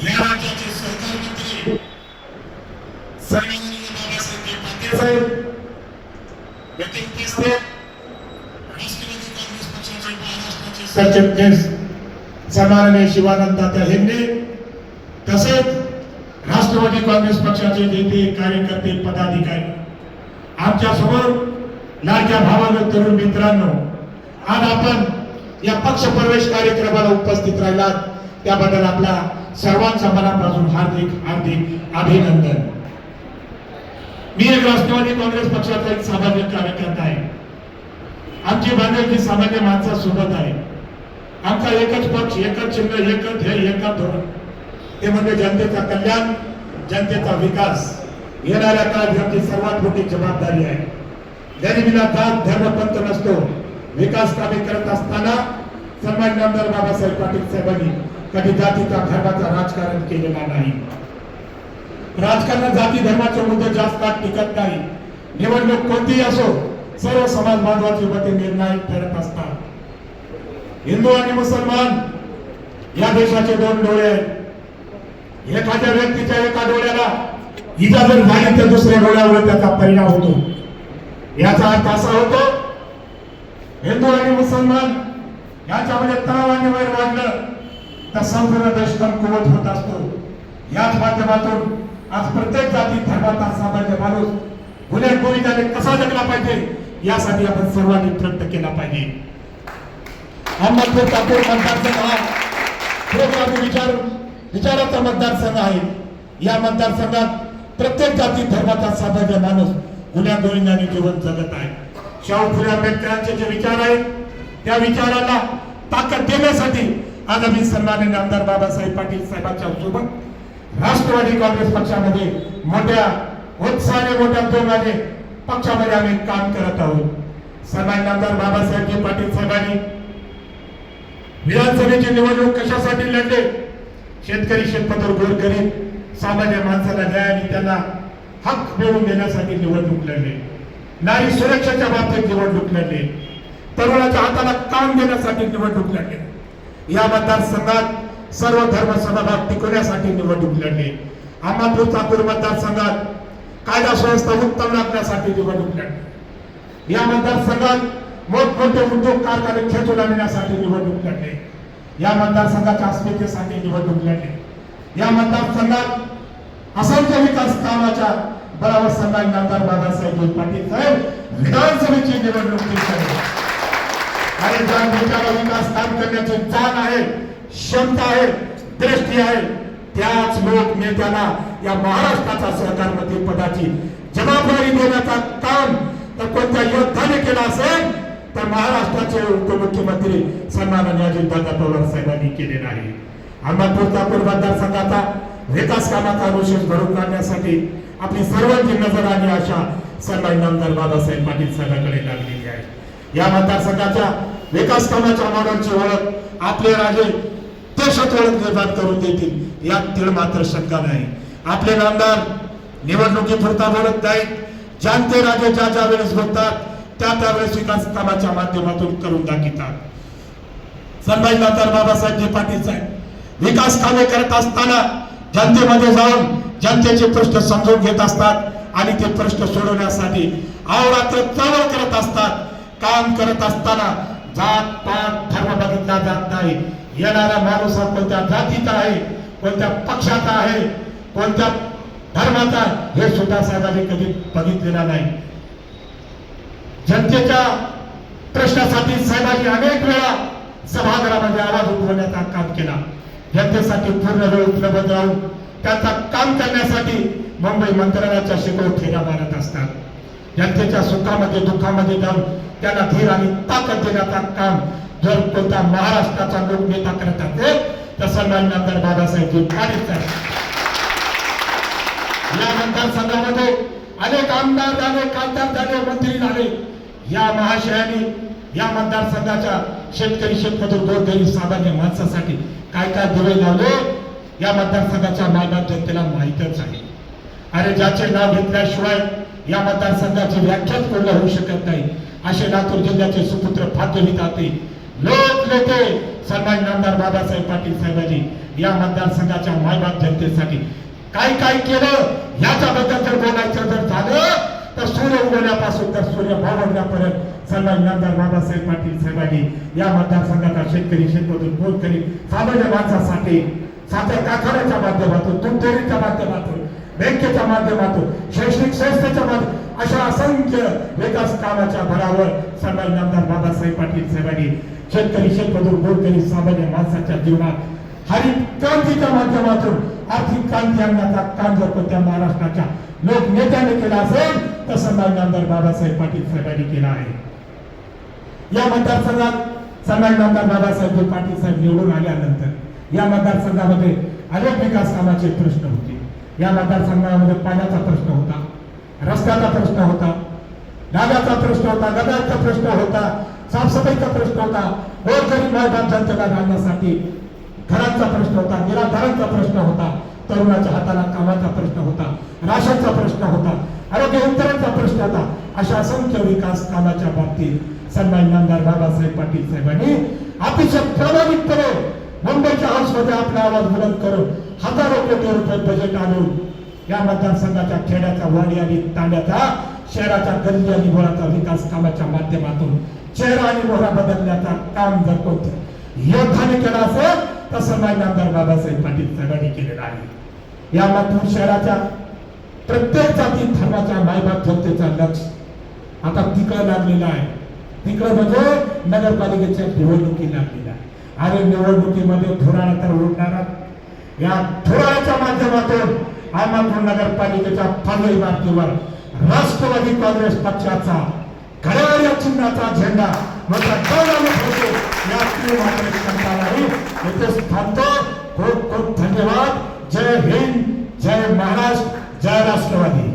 या राज्याचे सहकार मंत्री सन्माननीय बाबासाहेब पाटील साहेब, व्यतिरिक्त राष्ट्रवादी काँग्रेस पक्षाचे महाराष्ट्राचे सरचिटणीस सन्माननीय शिवानंद तात्या हेगडे, तसेच राष्ट्रवादी काँग्रेस पक्षाचे नेते कार्यकर्ते पदाधिकारी, आमच्या समोर लाडक्या भावांनो, तरुण मित्रांनो, आज आपण या पक्ष प्रवेश कार्यक्रमाला उपस्थित राहिलात त्याबद्दल आपला सर्वांचा मनापासून हार्दिक हार्दिक अभिनंदन। मी एक राष्ट्रवादी काँग्रेस पक्षाचा एक सामान्य कार्यकर्ता आहे। आमची बांधिलकी सामान्य माणसासोबत आहे। आमचा एकच पक्ष, एकच चिन्ह, एकच ध्येय, एकच धोरण, ते म्हणजे जनतेचा कल्याण, जनतेचा विकास। येणाऱ्या काळात आमची सर्वात मोठी जबाबदारी आहे। गरिबीला जात धर्म पंथ नसतो। विकास कामे करत असताना सन्माननीय आमदार बाबासाहेब पाटील साहेबांनी कधी जातीचा धर्माचा राजकारण केलेला नाही। राजकारण जाती धर्माचे मुद्दे जास्त काळ टिकत नाही। निवडणूक कोणतीही असो, सर्व समाज बांधवाचे मते निर्णायक ठरत असतात। हिंदू आणि मुसलमान या देशाचे दोन डोळे आहेत। एखाद्या व्यक्तीच्या एका डोळ्याला इजा जर झाली तर दुसऱ्या डोळ्यावर त्याचा परिणाम होतो। याचा अर्थ असा होतो, हिंदू आणि मुसलमान याच्यामध्ये तणाव आणि वैर वाढलं तर संपूर्ण देश कमकुवत होत असतो। याच माध्यमातून आज प्रत्येक जाती धर्माचा सामान्य माणूस गुन्हेगारी कसा जगला पाहिजे यासाठी आपण सर्वांनी प्रयत्न केला पाहिजे। अहमदपूर तापूर मतदारसंघ हा खरोखर विचाराचा मतदारसंघ आहे। या मतदारसंघात प्रत्येक जाती धर्माचा सामान्य माणूस गुन्हेगारी जीवन जगत आहे। शाहू फुले आंबेडकरांचे जे विचार आहेत त्या विचाराला ताकद देण्यासाठी आज आम्ही सन्माननीय आमदार बाबासाहेब पाटील साहेबांच्या सोबत राष्ट्रवादी काँग्रेस पक्षामध्ये मोठ्या उत्साहाने, मोठ्या जोमाने पक्षामध्ये आम्ही काम करत आहोत। सन्माननीय आमदार बाबासाहेब पाटील साहेबांनी विधानसभेची निवडणूक कशासाठी लढले? शेतकरी, शेतमजूर, गोरगरीब सामान्य माणसाला न्याय आणि त्यांना हक मिळवून देण्यासाठी निवडणूक लढले। नारी सुरक्षेच्या बाबतीत निवडणूक लढले। तरुणाच्या हाताला काम देण्यासाठी निवडणूक लढले। या मतदारसंघात सर्व धर्म समभाग टिकवण्यासाठी निवडणूक लढले। अहमदपूर तापूर मतदारसंघात कायदा सुव्यवस्था उत्तम राखण्यासाठी निवडणूक लढली। या मतदारसंघात मोठमोठे उद्योग कारखाने खेचून आणण्यासाठी निवडणूक लढले। या मतदारसंघाच्या अस्मितेसाठी निवडणूक लढली। या मतदारसंघात असंख्य विकास कामाच्या बरोबर सन्माननीय आमदार बाबासाहेब पाटील साहेब विधानसभेची निवडणूक जिंकले। आणि ज्या नेत्याला विकास काम करण्याची जाण आहे, क्षमता आहे, दृष्टी आहे, त्याच लोक नेत्याला या महाराष्ट्राचा सहकार मंत्री पदाची जबाबदारी देण्याचा काम तर कोणत्या योद्धाने केला असेल तर महाराष्ट्राचे उपमुख्यमंत्री सन्माननीय अजितदादा पवार साहेबांनी केलेला आहे। अहमदपूर तापूर मतदारसंघाचा विकास कामाचा अनुशेष भरून काढण्यासाठी आपली सर्वांची नजर आणि आशा सन्माननीय आमदार बाबासाहेब पाटील साहेबांकडे लागलेली आहे। या मतदारसंघाच्या विकास कामाच्या मॉडेलची ओळख आपले राजे देशात ओळख निर्माण करून देतील यात तीळ मात्र शंका नाही। आपले नामदार निवडणुकीपुरता बोलत नाहीत, जानते राजे ज्या ज्या वेळेस बोलतात त्यावेळेस विकास कामाच्या माध्यमातून करून दाखवतात। सन्माननीय आमदार बाबासाहेब पाटील साहेब विकास कामे करत असताना जनतेमध्ये जाऊन जनतेचे प्रश्न समजून घेत असतात आणि ते प्रश्न सोडवण्यासाठी अहोरात्र चळवळ करत असतात। काम करत असताना जात पात धर्म बघितला जात नाही। येणारा माणूस हा कोणत्या जातीचा आहे, कोणत्या पक्षाचा आहे, कोणत्या धर्माचा हे सुद्धा साहेबांनी कधी बघितलेला नाही। जनतेच्या प्रश्नासाठी साहेबांनी अनेक वेळा सभागृहामध्ये आवाज उठवण्याचा काम केला। जनतेसाठी पूर्ण वेळ उपलब्ध राहून त्यांचा काम करण्यासाठी मुंबई मंत्रालयाच्या शिकवत फेऱ्या मारत असतात। जनतेच्या सुखामध्ये दुःखामध्ये जाऊन त्यांना धीर आणि ताकद देण्याचा काम जर कोणता महाराष्ट्राचा लोकनेता करत असेल तर सन्माननीय आमदार बाबासाहेब पाटील साहेब। या मतदारसंघामध्ये अनेक आमदार झाले, खासदार झाले, मंत्री झाले। या महाशयाने या मतदारसंघाच्या शेतकरी, शेतमजूर, गोरगरीब सामान्य माणसासाठी काय काय दिवे लावले या मतदारसंघाच्या मायबाप जनतेला माहीतच आहे। अरे ज्याचे नाव घेतल्याशिवाय या मतदारसंघाची व्याख्याच पूर्ण होऊ शकत नाही असे लातूर जिल्ह्याचे सुपुत्र भाग्यविधाते लोकनेते सन्माननीय आमदार बाबासाहेब पाटील साहेबांनी या मतदारसंघाच्या मायबाप जनतेसाठी काय काय केलं याच्याबद्दल जर बोलायचं जर झालं तर सूर्य उगवण्यापासून तर सूर्य मावळण्यापर्यंत सन्माननीय आमदार बाबासाहेब पाटील साहेबांनी या मतदारसंघाचा शेतकरी शेतमजूर गोरगरीब सामान्य माणसासाठी साखर कारखान्याच्या माध्यमातून दूध डेअरीच्या माध्यमातून बँकेच्या माध्यमातून शैक्षणिक संस्थेच्या माध्यमातून अशा असंख्य विकास कामाच्या भरावर सन्माननीय आमदार बाबासाहेब पाटील साहेबांनी शेतकरी शेतमजूर गोरगरीब सामान्य माणसाच्या जीवनात हरित क्रांतीच्या माध्यमातून आर्थिक क्रांती आणण्याचा काम जर कोणत्या महाराष्ट्राच्या लोकनेत्याने केला असेल तर सन्माननीय आमदार बाबासाहेब पाटील साहेबांनी केला आहे. या मतदारसंघात सन्माननीय आमदार बाबासाहेब पाटील साहेब निवडून आल्यानंतर या मतदारसंघामध्ये अनेक विकास कामाचे प्रश्न होते. या मतदारसंघामध्ये पाण्याचा प्रश्न होता, रस्त्याचा प्रश्न होता, नाल्याचा प्रश्न होता, गटाराचा प्रश्न होता, साफसफाईचा प्रश्न होता, गोरगरीब मायबाप जनतेला राहण्यासाठी घरांचा प्रश्न होता, निराधारांचा प्रश्न होता, तरुणाच्या हाताला कामाचा प्रश्न होता, राशनचा प्रश्न होता, आरोग्य यंत्रणांचा प्रश्न होता. अशा असंख्य विकास कामाच्या बाबतीत सन्माननीय आमदार बाबासाहेब पाटील साहेबांनी अतिशय प्रामाणिकपणे मुंबईच्या हाऊसमध्ये आपला आवाज बुलंद करून हजारो कोटी रुपये बजेट आणून या मतदारसंघाच्या खेड्याचा वाडी आणि तांड्याचा शहराच्या गल्ली आणि मोहराचा विकास कामाच्या माध्यमातून चेहरा आणि मोहरा बदलण्याचा काम जर कोणत्या योद्धाने केला असेल तर सन्माननीय आमदार बाबासाहेब पाटील साहेबांनी केलेला आहे. या लातूर शहराच्या प्रत्येक जाती धर्माच्या मायबाप जनतेचा लक्ष आता तिकडे लागलेला आहे. तिकडे म्हणजे नगरपालिकेच्या निवडणुकी लागलेल्या आहे आणि निवडणुकीमध्ये धुराळा तर उडणारा. या धुराळ्याच्या माध्यमातून अहमदपूर नगरपालिकेच्या पहिल्या इमारतीवर राष्ट्रवादी काँग्रेस पक्षाचा घड्याळ या चिन्हाचा झेंडा मोठा गौरव होतो. या इथेच थांबतो. खूप खूप धन्यवाद. जय हिंद, जय महाराष्ट्र, जय राष्ट्रवादी.